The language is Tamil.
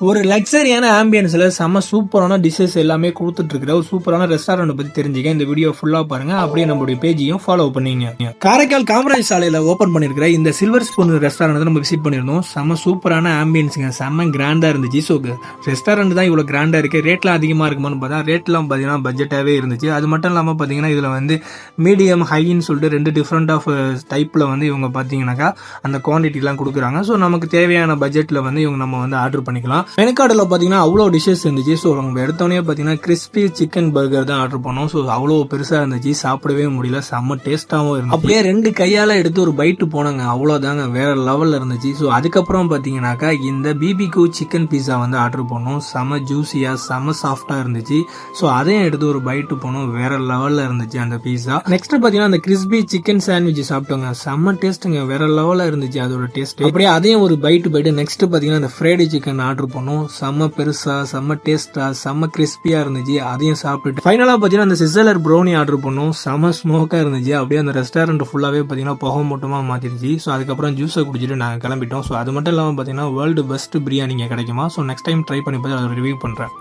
ஒரு லக்ஸரியான ஆம்பியன்ஸில் செம்ம சூப்பரான டிஷ்ஷஸ் எல்லாமே கொடுத்துட்டு இருக்கிற ஒரு சூப்பரான ரெஸ்டாரண்ட் பற்றி தெரிஞ்சுக்க இந்த வீடியோ ஃபுல்லாக பாருங்க. அப்படியே நம்மளுடைய பேஜையும் ஃபாலோ பண்ணிங்க. காரைக்கால் காமராஜ் சாலையில் ஓப்பன் பண்ணியிருக்கிற இந்த சில்வர் ஸ்பூன் ரெஸ்டாரண்ட் நம்ம விசிட் பண்ணியிருந்தோம். செம்ம சூப்பரான ஆம்பியன்ஸுங்க, செம்ம கிராண்டாக இருந்துச்சு. ஸோ ரெஸ்டாரண்ட் தான் இவ்வளோ கிராண்டாக இருக்குது. ரேட்லாம் அதிகமாக இருக்குமான்னு பார்த்தா ரேட்லாம் பார்த்தீங்கன்னா பட்ஜெட்டாகவே இருந்துச்சு. அது மட்டும் இல்லாமல் பார்த்தீங்கன்னா இதில் வந்து மீடியம் ஹைன்னு சொல்லிட்டு 2 டிஃப்ரெண்ட் ஆஃப் டைப்பில் வந்து இவங்க பார்த்தீங்கன்னாக்கா அந்த குவான்டிட்டிலாம் கொடுக்குறாங்க. ஸோ நமக்கு தேவையான பட்ஜெட்டில் வந்து இவங்க நம்ம வந்து ஆர்டர் பண்ணிக்கலாம். மெனுக்கார்டில் பார்த்தீங்கன்னா அவ்வளோ டிஷ்ஷஸ் இருந்துச்சு. ஸோ நம்ம எடுத்தோடனே பார்த்தீங்கன்னா கிறிஸ்பி சிக்கன் பர்கர் தான் ஆர்டர் பண்ணோம். ஸோ அவ்வளோ பெருசாக இருந்துச்சு, சாப்பிடவே முடியல, செம்ம டேஸ்ட்டாகவும் இருந்துச்சு. அப்படியே 2 கையால் எடுத்து ஒரு பைட்டு போனாங்க, அவ்வளோதாங்க, வேற லெவலில் இருந்துச்சு. ஸோ அதுக்கப்புறம் பார்த்தீங்கன்னாக்கா இந்த பிபிக்யூ சிக்கன் பீஸா வந்து ஆர்டர் பண்ணோம். செம்ம ஜூஸியாக செம்ம சாஃப்டாக இருந்துச்சு. ஸோ அதையும் எடுத்து ஒரு பைட்டு போனோம், வேற லெவலில் இருந்துச்சு அந்த பீஸா. நெக்ஸ்ட் பார்த்தீங்கன்னா அந்த கிறிஸ்பி சிக்கன் சாண்ட்விச் சாப்பிட்டோங்க, செம்ம டேஸ்ட்டுங்க, வேற லெவலில் இருந்துச்சு அதோட டேஸ்ட். அப்படியே அதையும் ஒரு பைட்டு. நெக்ஸ்ட் பார்த்தீங்கன்னா அந்த ஃப்ரைடு சிக்கன் ஆர்டர் பண்ணோம். செம்ம பெருசா, செம்ம டேஸ்டா, செம்ம கிறிஸ்பியா இருந்துச்சு. அதையும் சாப்பிட்டுட்டு ஃபைனலா பாத்தீங்கன்னா அந்த சிசலர் ப்ரௌனி ஆர்டர் பண்ணோம். செம்ம ஸ்மோக்கா இருந்துச்சு. அப்படியே அந்த ரெஸ்டாரண்ட் ஃபுல்லாவே பாத்தீங்கன்னா புகை மூட்டமா மாத்திருச்சு. ஸோ அதுக்கப்புறம் ஜூஸை குடிச்சிட்டு நாங்கள் கிளம்பிட்டோம். ஸோ அது மட்டும் இல்லாமல் பாத்தீங்கன்னா வேர்ல்டு பெஸ்ட் பிரியாணிங்க கிடைக்குமா. ஸோ நெக்ஸ்ட் டைம் ட்ரை பண்ணி பார்த்து அதை ரிவ்யூ பண்றேன்.